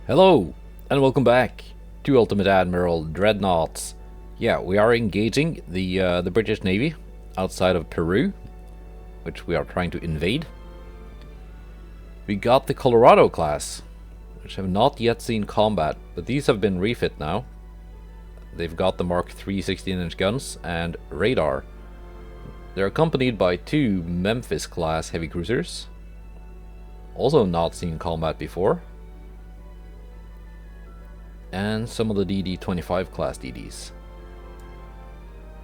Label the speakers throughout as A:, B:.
A: Hello, and welcome back to Ultimate Admiral Dreadnoughts. Yeah, we are engaging the British Navy outside of Peru, which we are trying to invade. We got the Colorado class, which have not yet seen combat, but these have been refit now. They've got the Mark III 16-inch guns and radar. They're accompanied by two Memphis class heavy cruisers, also not seen combat before, and some of the DD-25 class DDs.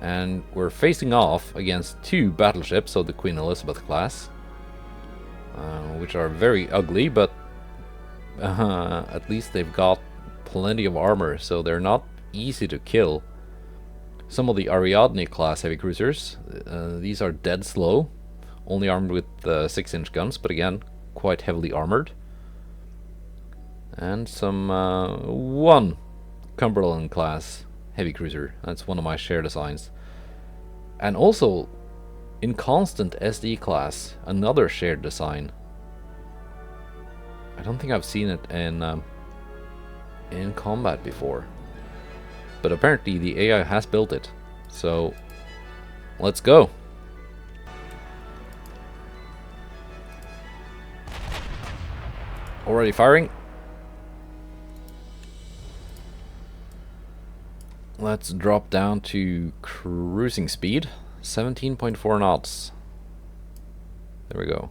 A: And we're facing off against two battleships of the Queen Elizabeth class, which are very ugly, but at least they've got plenty of armor, so they're not easy to kill. Some of the Ariadne class heavy cruisers, these are dead slow, only armed with 6-inch guns, but again, quite heavily armored. And some one Cumberland class heavy cruiser. That's one of my share designs. And also Inconstant SD class, another shared design. I don't think I've seen it in combat before, but apparently the AI has built it. So let's go. Already firing. Let's drop down to cruising speed, 17.4 knots. There we go.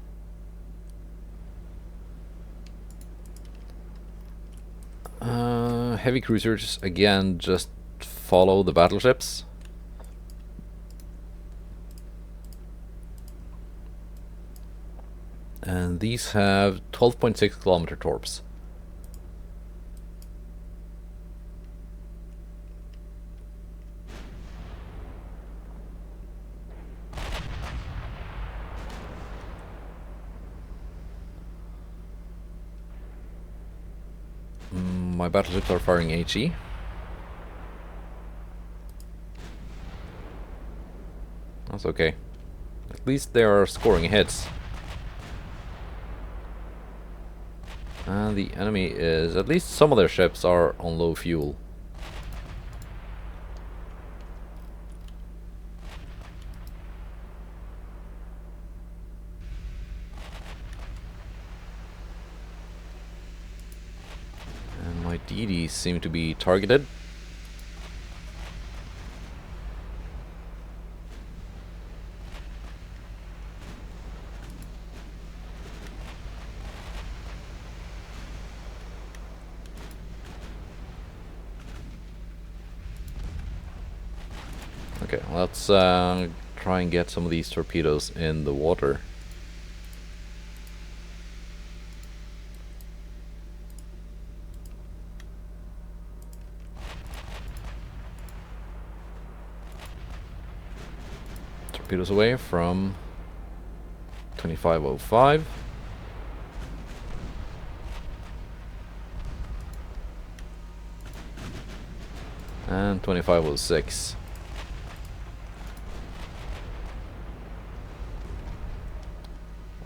A: Heavy cruisers, again, just follow the battleships. And these have 12.6 kilometer torps. My battleships are firing HE. That's okay. At least they are scoring hits. And the enemy is... at least some of their ships are on low fuel. My DDs seem to be targeted. Okay, let's try and get some of these torpedoes in the water. Torpedoes away from 2505. And 2506.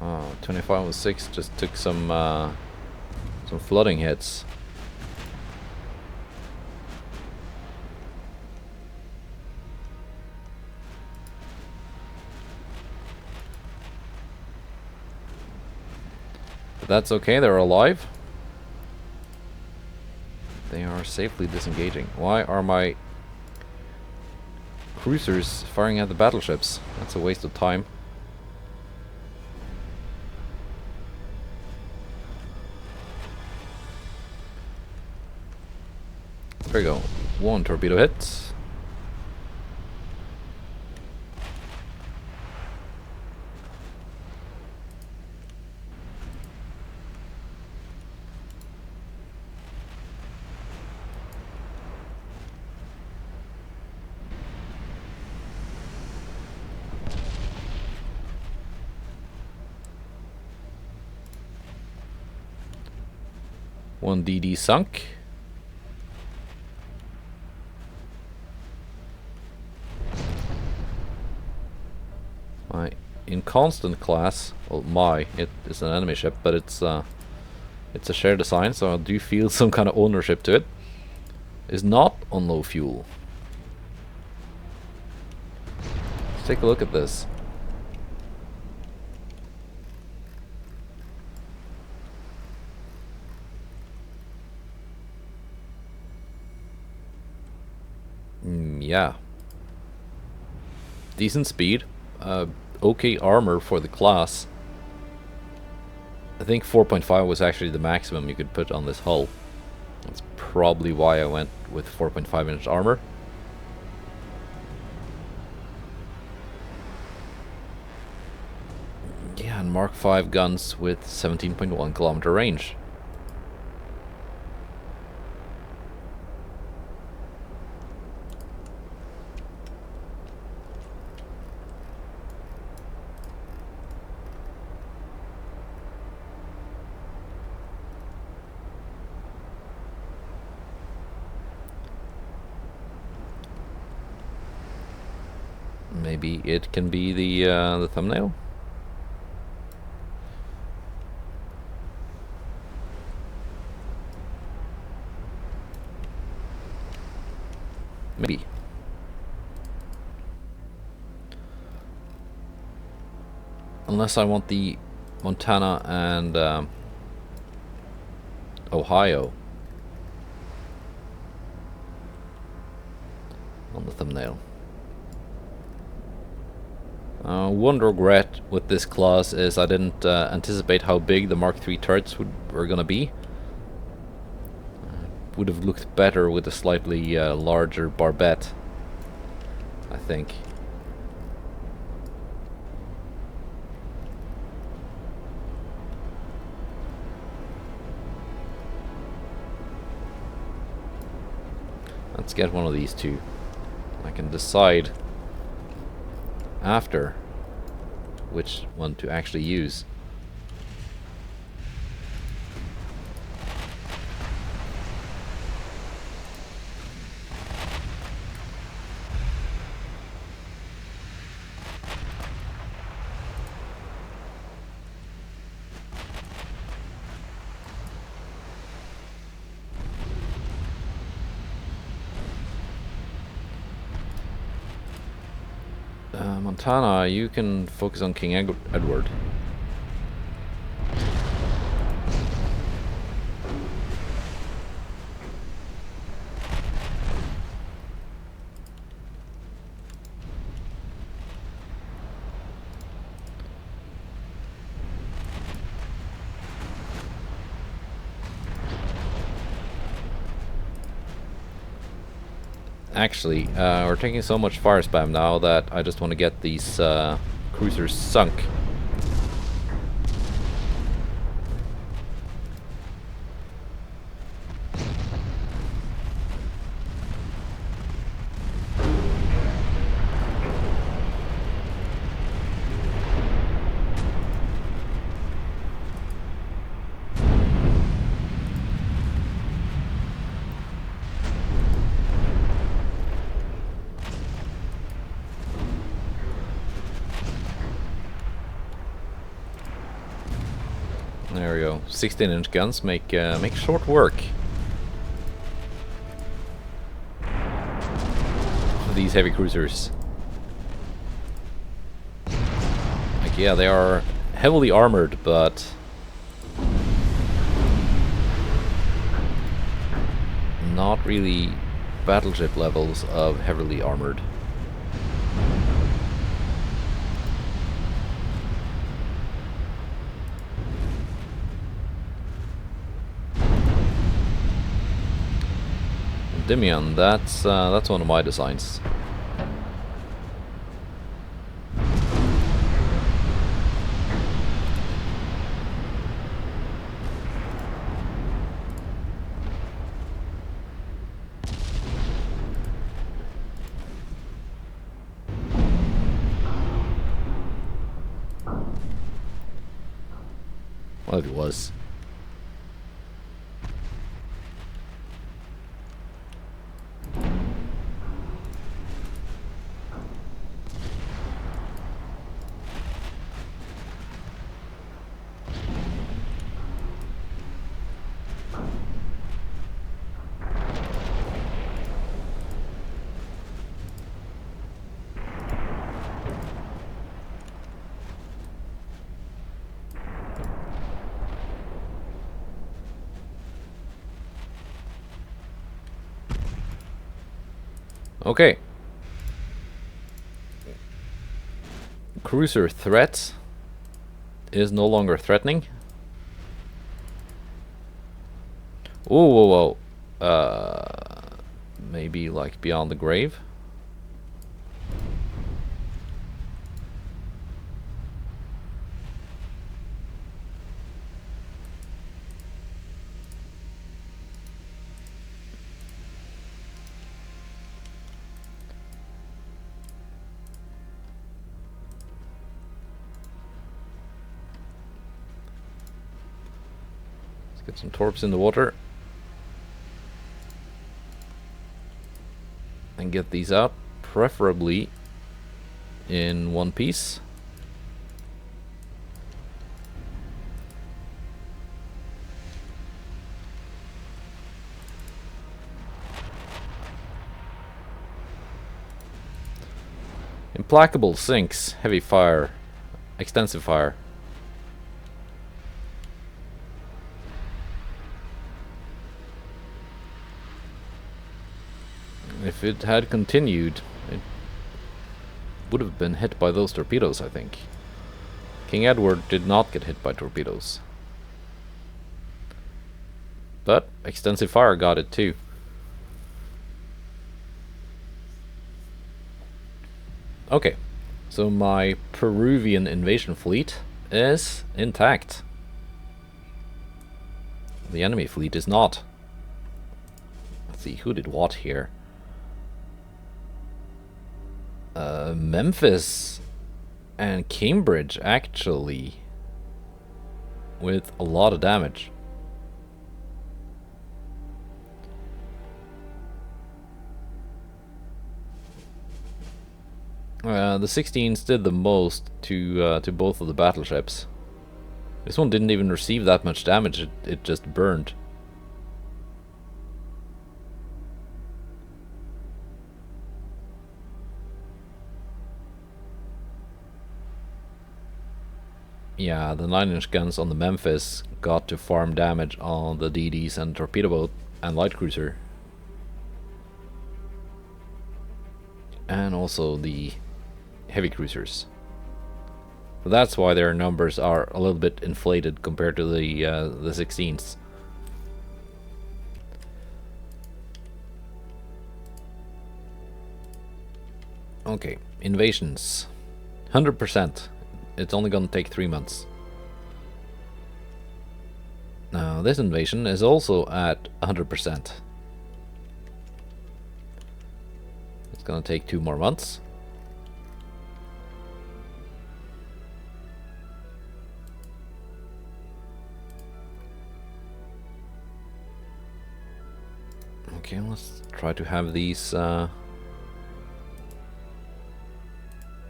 A: Oh, 2506 just took some flooding hits. But that's okay, they're alive. They are safely disengaging. Why are my cruisers firing at the battleships? That's a waste of time. There we go. One torpedo hit. One DD sunk. My Inconstant class, well, it is an enemy ship, but it's It's a shared design, so I do feel some kind of ownership to it. Is not on low fuel. Let's take a look at this. Yeah. Decent speed. Okay armor for the class. I think 4.5 was actually the maximum you could put on this hull. That's probably why I went with 4.5-inch armor. Yeah, and Mark 5 guns with 17.1 kilometer range. Maybe it can be the thumbnail. Maybe. Unless I want the Montana and Ohio on the thumbnail. One regret with this class is I didn't anticipate how big the Mark III turrets were gonna be. Would have looked better with a slightly larger barbette, I think. Let's get one of these two. I can decide after which one to actually use. Montana, you can focus on King Edward. Actually, we're taking so much fire spam now that I just want to get these cruisers sunk. There we go. 16-inch guns make short work of these heavy cruisers. Like, yeah, they are heavily armored, but not really battleship levels of heavily armored. Endymion, that's one of my designs. Well, it was. Okay. Cruiser threat is no longer threatening. Oh, whoa, whoa. Maybe like beyond the grave. Let's get some torps in the water. And get these out, preferably in one piece. Implacable sinks, heavy fire, extensive fire. If it had continued, it would have been hit by those torpedoes, I think. King Edward did not get hit by torpedoes. But extensive fire got it too. Okay, so my Peruvian invasion fleet is intact. The enemy fleet is not. Let's see, who did what here? Memphis and Cambridge, actually, with a lot of damage. The 16s did the most to both of the battleships. This one didn't even receive that much damage, it just burned. Yeah, the 9-inch guns on the Memphis got to farm damage on the DDs and torpedo boat and light cruiser. And also the heavy cruisers. So that's why their numbers are a little bit inflated compared to the 16s. Okay, invasions. 100%. It's only gonna take 3 months. Now this invasion is also at 100%. It's gonna take 2 more months. Okay, let's try to have these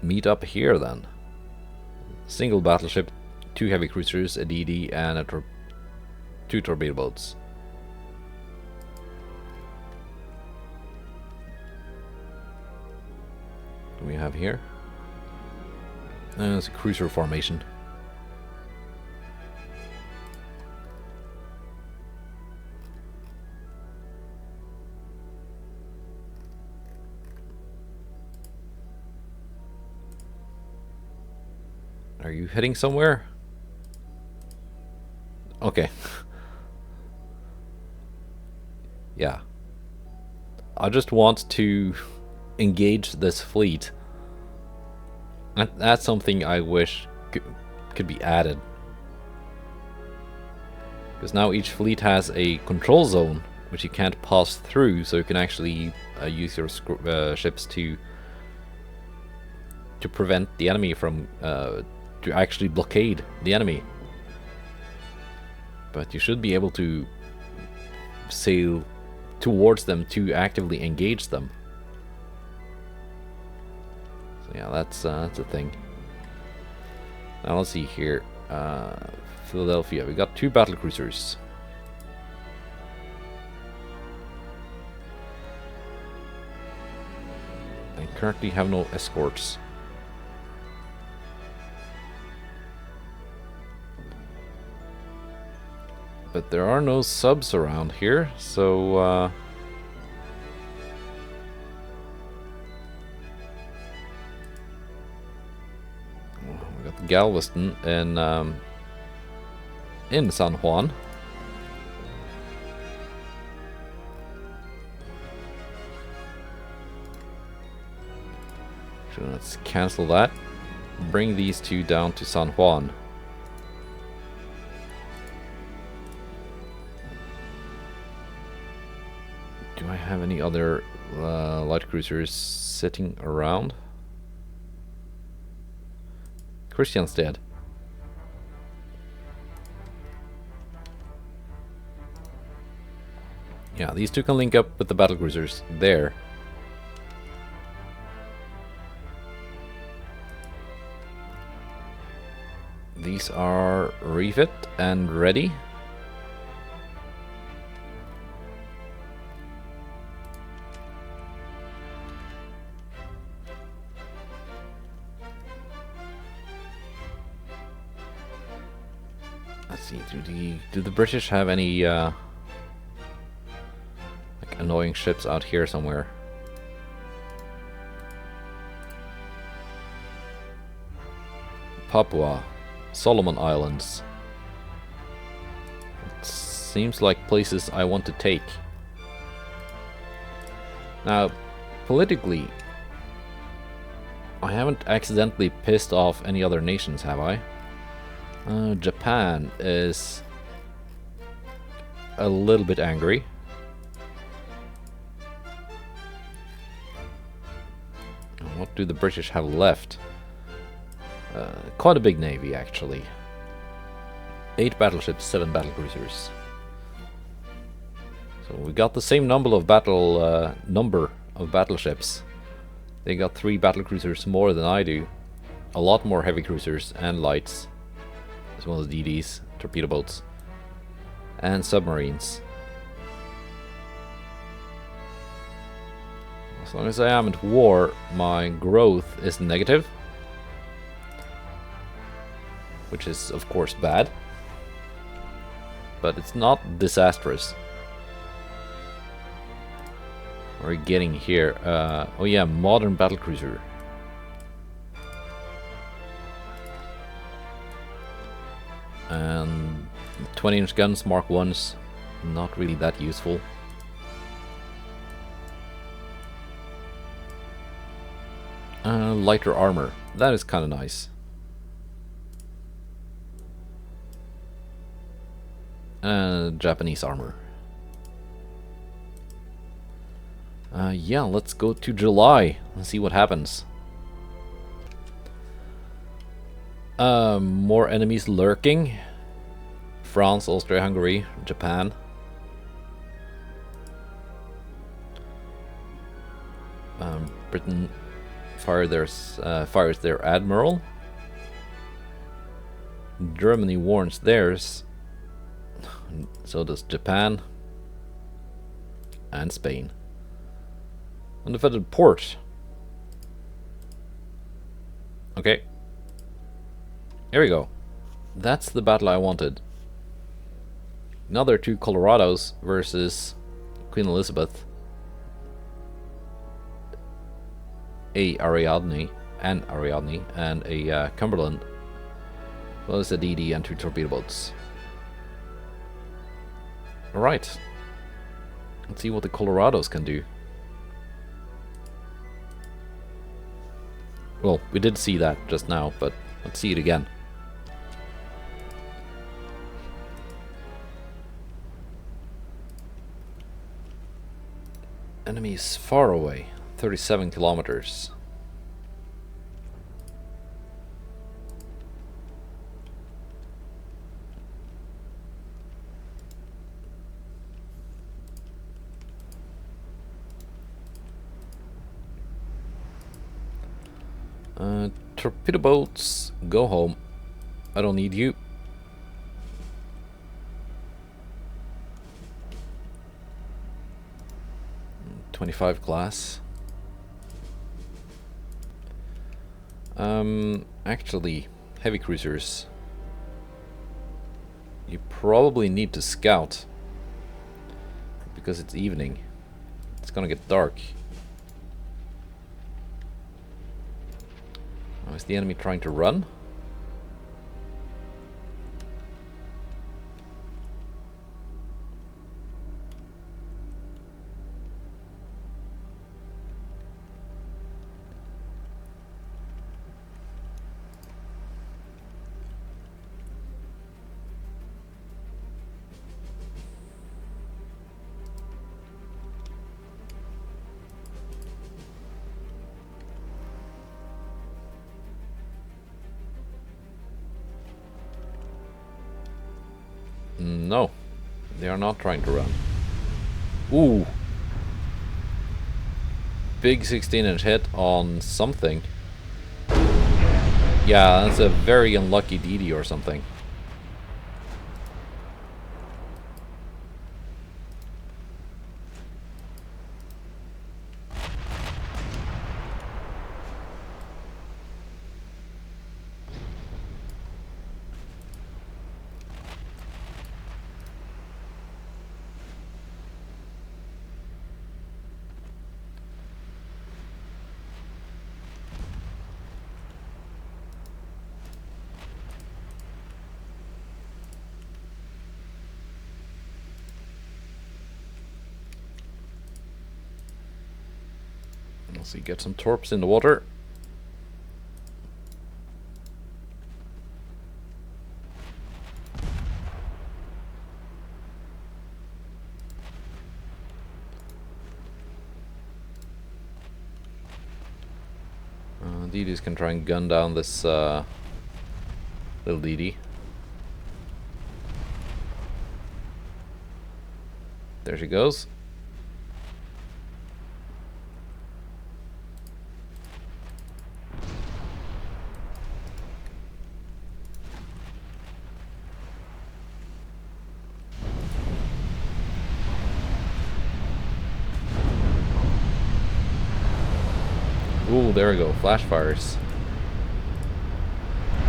A: meet up here then. Single battleship, 2 heavy cruisers, a DD, and 2 torpedo boats. What do we have here? It's a cruiser formation. Are you heading somewhere? Okay. Yeah. I just want to engage this fleet. That's something I wish could be added. Because now each fleet has a control zone which you can't pass through, so you can actually use your ships to prevent the enemy from to actually blockade the enemy. But you should be able to sail towards them to actively engage them. So yeah, that's a thing. Now let's see here. Philadelphia, we got 2 battle cruisers. I currently have no escorts. But there are no subs around here, so Galveston in San Juan. So let's cancel that. Bring these two down to San Juan. Do I have any other light cruisers sitting around? Christian's dead. Yeah, these two can link up with the battle cruisers there. These are refit and ready. Let's see, do the British have any like annoying ships out here somewhere? Papua, Solomon Islands. It seems like places I want to take. Now, politically, I haven't accidentally pissed off any other nations, have I? Japan is a little bit angry. What do the British have left? Quite a big navy, actually. 8 battleships, 7 battlecruisers. So we got the same number of battleships. They got 3 battlecruisers more than I do. A lot more heavy cruisers and lights, as well as DDs, torpedo boats, and submarines. As long as I am at war, my growth is negative, which is of course bad, but it's not disastrous. What are we getting here? Oh yeah, modern battlecruiser. And 20-inch guns, Mark 1s, not really that useful. Lighter armor, that is kind of nice. Japanese armor. Yeah, let's go to July and see what happens. More enemies lurking. France, Austria, Hungary, Japan. Britain fires their admiral. Germany warns theirs. So does Japan and Spain. Undefended port. Okay. Here we go. That's the battle I wanted. Another 2 Colorados versus Queen Elizabeth. A Ariadne and a Cumberland. As well as a DD and 2 torpedo boats. Alright. Let's see what the Colorados can do. Well, we did see that just now, but let's see it again. Enemy is far away, 37 kilometers. Torpedo boats, go home. I don't need you. .25 class. Actually, heavy cruisers. You probably need to scout because it's evening. It's gonna get dark. Oh, is the enemy trying to run? No, they are not trying to run. Ooh. Big 16-inch hit on something. Yeah, that's a very unlucky DD or something. Let's see, get some torps in the water. DDs can try and gun down this little DD. There she goes. Ooh, there we go. Flash fires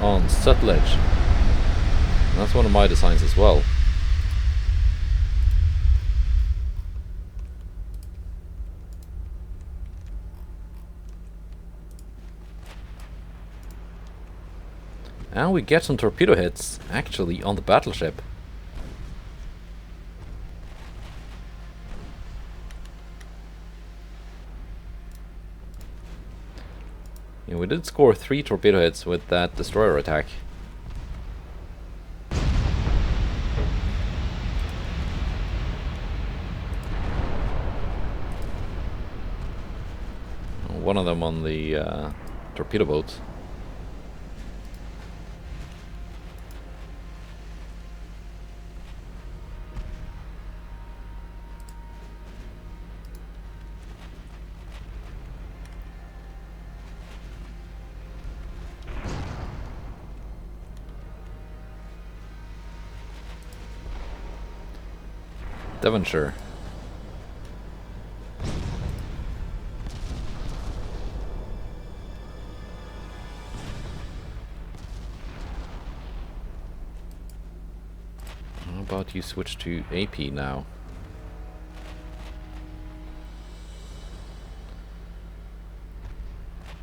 A: on Sutlej. That's one of my designs as well. And we get some torpedo hits, actually, on the battleship. Yeah, we did score 3 torpedo hits with that destroyer attack. One of them on the torpedo boat. Devonshire. How about you switch to AP now?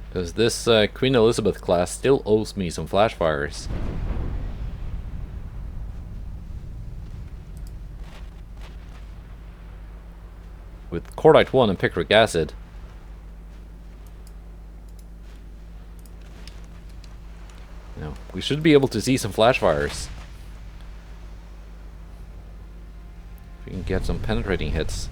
A: Because this Queen Elizabeth class still owes me some flash fires. With Cordite 1 and picric acid. Now, we should be able to see some flash fires. If we can get some penetrating hits.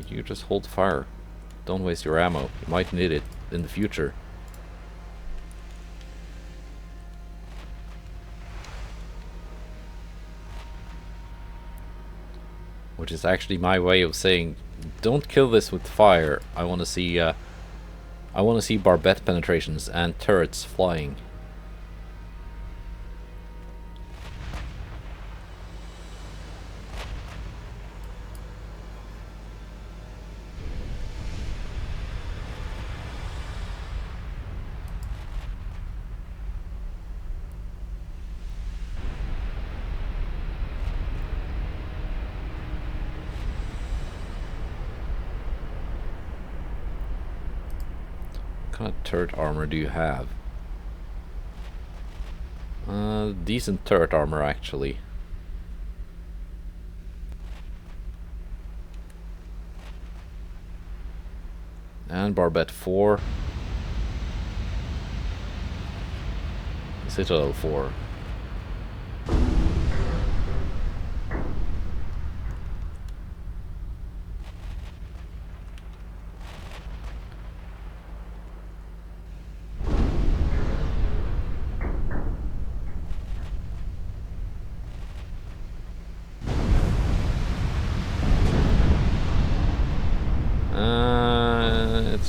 A: You just hold fire. Don't waste your ammo. You might need it in the future. Which is actually my way of saying, don't kill this with fire. I want to see barbette penetrations and turrets flying. What kind of turret armor do you have? Decent turret armor, actually. And barbette 4. Citadel 4.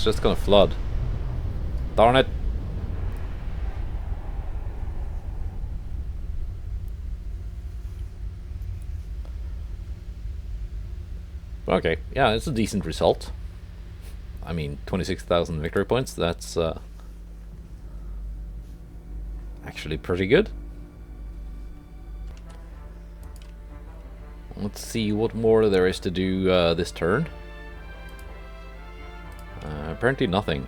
A: it's just gonna flood. Darn it! Okay, yeah, it's a decent result. I mean, 26,000 victory points, that's actually pretty good. Let's see what more there is to do this turn. Apparently nothing.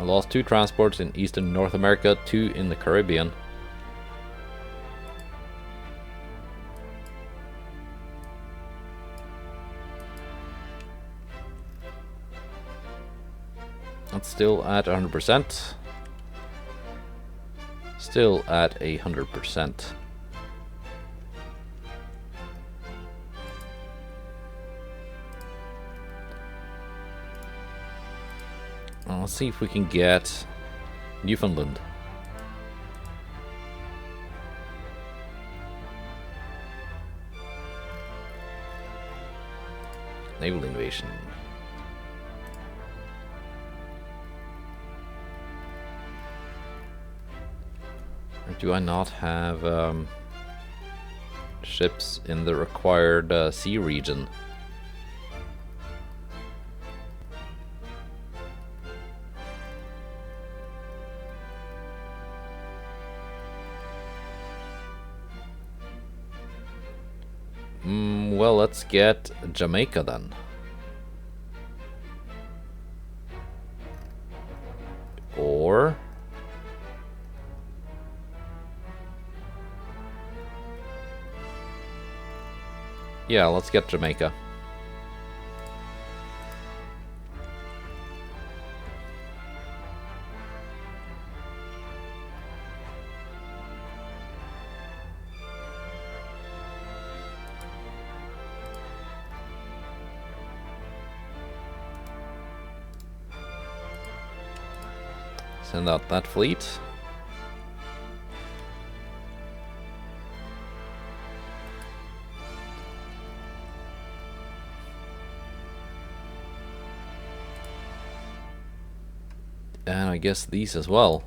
A: I lost 2 transports in Eastern North America, 2 in the Caribbean. That's still at 100%. Still at 100%. Let's see if we can get Newfoundland. Naval invasion. Or do I not have ships in the required sea region? Well, let's get Jamaica then. Or yeah, let's get Jamaica. Send out that fleet. And I guess these as well.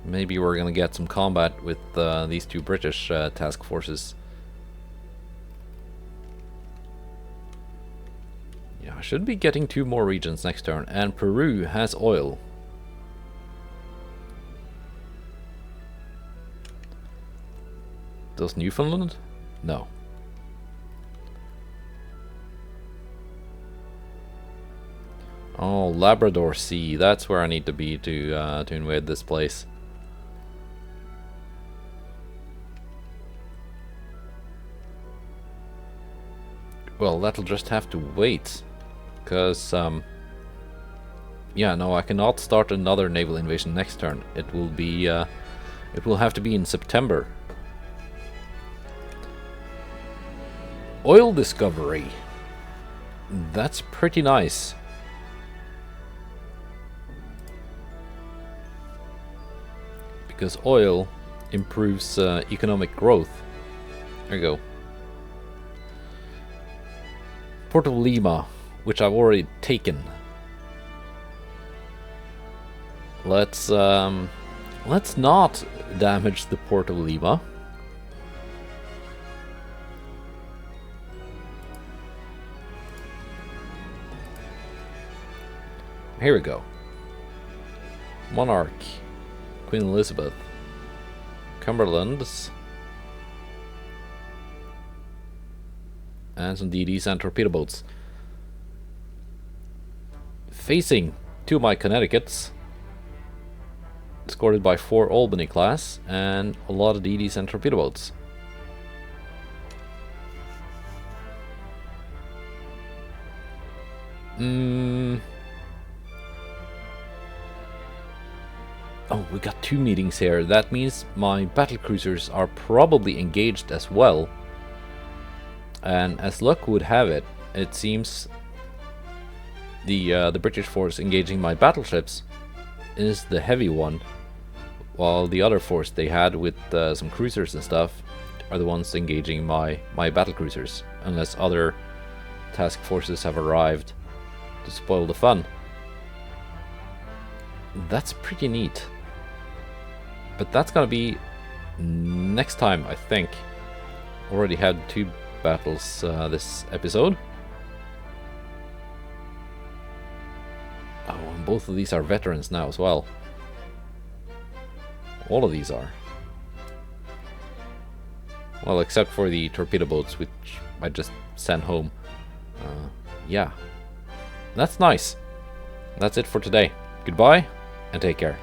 A: Maybe we're gonna get some combat with these 2 British task forces. Yeah, I should be getting 2 more regions next turn, and Peru has oil. Does Newfoundland? No. Oh, Labrador Sea. That's where I need to be to invade this place. Well, that'll just have to wait, because yeah, no, I cannot start another naval invasion next turn. It will be it will have to be in September. Oil discovery. That's pretty nice. Because oil improves economic growth. There you go. Port of Lima, which I've already taken. Let's not damage the Port of Lima. Here we go. Monarch, Queen Elizabeth, Cumberlands, and some DDs and torpedo boats. Facing 2 of my Connecticuts, escorted by 4 Albany class, and a lot of DDs and torpedo boats. Oh, we got 2 meetings here. That means my battle cruisers are probably engaged as well. And as luck would have it, it seems the British force engaging my battleships is the heavy one, while the other force they had with some cruisers and stuff are the ones engaging my battle cruisers, unless other task forces have arrived to spoil the fun. That's pretty neat. But that's gonna be next time, I think. Already had 2 battles this episode. Oh, and both of these are veterans now as well. All of these are. Well, except for the torpedo boats, which I just sent home. Yeah. That's nice. That's it for today. Goodbye, and take care.